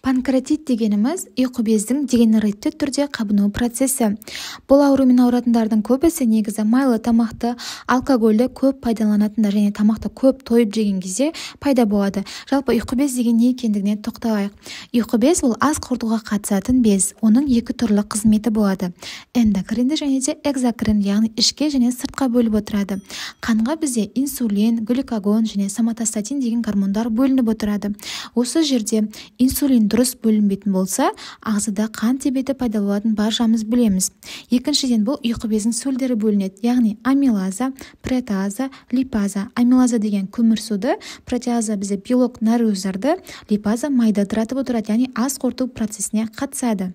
Панкреатит дегеніміз ұйқы бездің дегенеративті түрде қабыну процесі. Бұл аурумен ауыратындардың көбісі негізі майлы тамақты, алкогольді көп пайдаланатындар және тамақты көп тойып жеген кезде пайда болады. Жалпы ұйқы без деген не екендігіне тоқталайық. Ұйқы без ол ас қорытуға қатысатын без. Оның екі түрлі қызметі болады. Эндокринді және де экзокрин, яғни ішке және сыртқа бөліп отырады. Қанға бізде инсулин, глюкагон және соматостатин деген гормондар бөлініп отырады. Осы жерде инсулин дұрыс бөлінбейтін болса, ағзада қан тебеті пайда болатынын баршамыз білеміз. Екіншіден, бұл ұйқы безінің сөлдері бөлінеді, яғни амилаза, протеаза, липаза. Амилаза деген көмірсуды, протеаза бізде белок нәруыздарды, липаза майда тұратып отырады, яғни ас қорыту процесіне қатысады.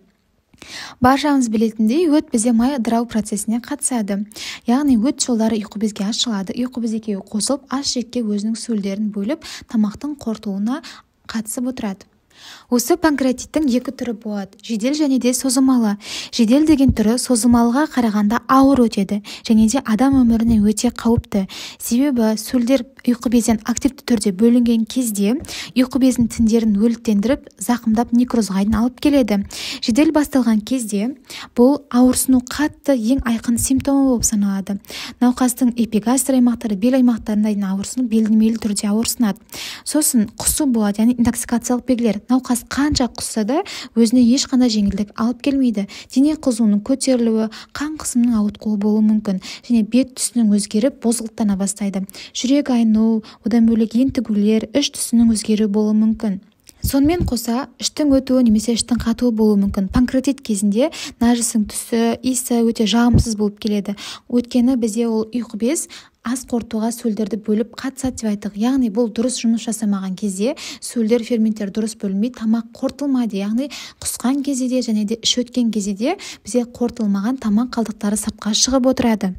Баршамыз білетіндей, өт бізде май ыдырау процесіне қатысады. Яғни өт жолдары ұйқы безге ашылады. Ұйқы без екеуі қосылып, ас жекке өзінің сөлдерін бөліп, тамақтың қорытуына қатысып отырады. Осы панкреатиттің екі түрі болады, жедел және де созылмалы. Жедел деген түрі созылмалыға қарағанда ауыр өтеді және де адам өміріне өте қауіпті. Себебі сөлдер ұйқы безден активті түрде бөлінген кезде ұйқы бездің тіндерін өліктендіріп, зақымдап некрозға алып келеді. Жедел басталған кезде бұл ауырсыну қатты ең айқын симптомы болып саналады. Науқастың эпигастр аймақтары, бел аймақтарында ауырсыну белдемелі түрде ауырсынады. Сосын құсу болады, яғни интоксикациялық белгілер. Науқас қанша құсса да өзіне ешқандай жеңілдік алып келмейді. Дене қызуының көтерілуі, қан қысымының ауытқуы болуы мүмкін және бет түсінің өзгеріп бозғылттана бастайды. Жүрек айну, одан бөлек ентігулер, іш түсінің өзгеруі болуы мүмкін. Сонымен қоса, іштің өтуі немесе іштің қатуы болуы мүмкін. Панкреатит кезінде нәжістің түсі, иісі өте жағымсыз болып келеді. Өйткені бізде ол ұйқы без ас қорытуға сөлдерді бөліп қатысады деп айттық. Яғни бұл дұрыс жұмыс жасамаған кезде сөлдер, ферменттер дұрыс бөлінбей, тамақ қорытылмайды. Яғни құсқан кезде де және де іш өткен кезде де бізде қорытылмаған тамақ қалдықтары сыртқа шығып отырады.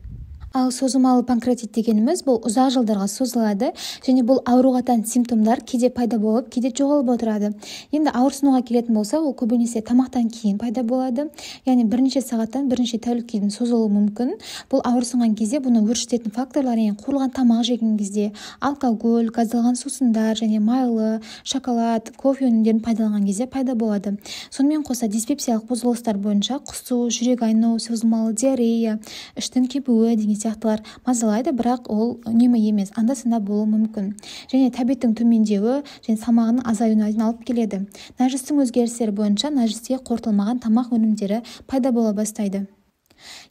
Ал созылмалы панкреатит дегеніміз бұл ұзақ жылдарға созылады және бұл ауруға тән симптомдар кейде пайда болып, кейде жоғалып отырады. Енді ауырсынуға келетін болса, ол көбінесе тамақтан кейін пайда болады. Яғни бірнеше сағаттан бірнеше тәулікке дейін созылуы мүмкін. Бұл ауырсынған кезде бұны өршітетін факторлар, яғни қуырылған тамақ жеген кезде, алкоголь, газдалған сусындар және майлы, шоколад, кофе өнімдерін пайдаланған кезде пайда болады. Сонымен қоса диспепсиялық бұзылыстар бойынша құсу, жүрек айну, созылмалы диарея, іштің кебуі деген сияқтылар мазалайды, бірақ ол үнемі емес, анда-санда болуы мүмкін. Және тәбеттің төмендеуі және салмағының азаюына алып келеді. Нәжістің өзгерістері бойынша нәжісте қорытылмаған тамақ өнімдері пайда бола бастайды.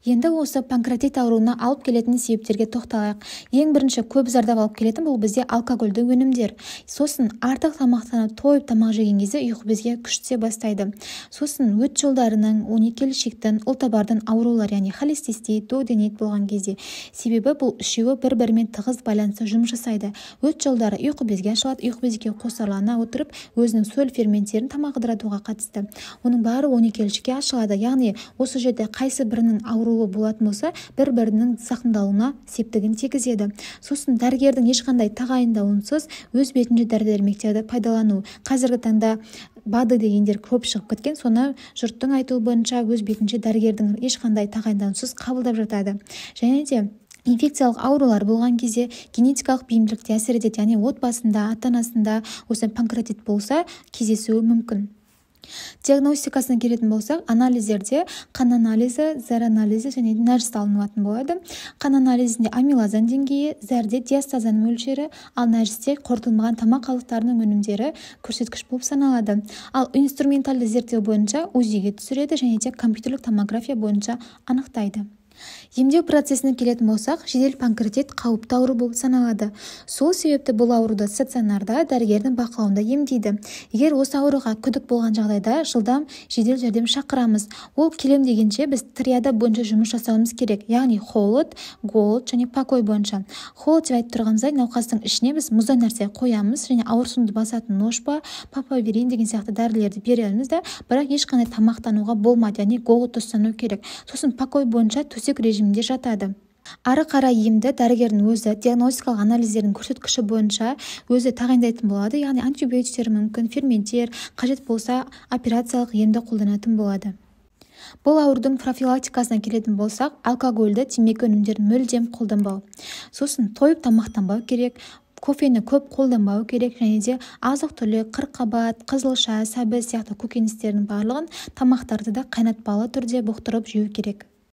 Енді осы панкреатит ауруына алып келетін себептерге тоқталайық. Ең бірінші көп зардап алып келетін бұл бізде алкогольді өнімдер. Сосын артық тамақтанып, тойып тамақ жеген кезде ұйқы безге күш түсе бастайды. Сосын өт жолдарының, 12 ішектің, ұлтабардың аурулар, яғни холецистит, дуоденит болған кезде. Себебі бұл үшеуі бір-бірімен тығыз байланысты жұмыс жасайды. Өт жолдары ұйқы безге ашылады, ұйқы безге қосарлана отырып, өзінің сөл ферменттерін тамақ ыдыратуға қатысты. Оның бары 12 ішекке ашылады. Яғни осы жерде қайсы бірінің ауруы болатын болса, бір-бірінің зақымдалуына септігін тигізеді. Сосын дәрігердің ешқандай тағайындауынсыз өз бетінше дәрі-дәрмектерді пайдалану. Қазіргі таңда БАДы дегендер көп шығып кеткен, соны жұрттың айтуы бойынша өз бетінше дәрігердің ешқандай тағайындауынсыз қабылдап жатады. Және де инфекциялық аурулар болған кезде генетикалық бейімділікте әсер етеді, яғни отбасында, ата-анасында осы панкреатит болса кездесуі мүмкін. Диагностикасына келетін болсақ, анализдерде қан анализі, зәр анализі және нәжіс алынатын болады. Қан анализінде амилазаның деңгейі, зәрде диастазаның мөлшері, ал нәжісте қорытылмаған тамақ қалдықтарының өнімдері көрсеткіш болып саналады. Ал инструменталды зерттеу бойынша УЗИге түсіреді және де компьютерлік томография бойынша анықтайды. Емдеу процесіне келетін болсақ, жедел панкреатит қауіпті ауру болып саналады. Сол себепті бұл ауруды стационарда дәрігердің бақылауында емдейді. Егер осы ауруға күдік болған жағдайда жылдам жедел жәрдем шақырамыз. Ол келем дегенше біз триада бойынша жұмыс жасауымыз керек, яғни холод, голод және покой бойынша. Холод деп айтып тұрғанымыздай, науқастың ішіне біз мұздай нәрсе қоямыз және ауырсынуды басатын ношпа, папаверин деген сияқты дәрілерді береміз, бірақ ешқандай тамақтануға болмайды, яғни голод ұстану керек. Сосын покой бойынша төсек режимінде жатады. Ары қарай емді дәрігердің өзі диагностикалық анализдердің көрсеткіші бойынша өзі тағайындайтын болады, яғни антибиотиктер мүмкін, ферменттер, қажет болса операциялық емді қолданатын болады. Бұл аурудың профилактикасына келетін болсақ, алкогольді, темекі өнімдерін мүлдем қолданбау. Сосын тойып тамақтанбау керек. кофені көп қолданбау керек, және де азық-түлік, қырыққабат, қызылша, сәбіз сияқты көкөністердің барлығын тамақтарды да қайнатпалы түрде бұқтырып жеу керек.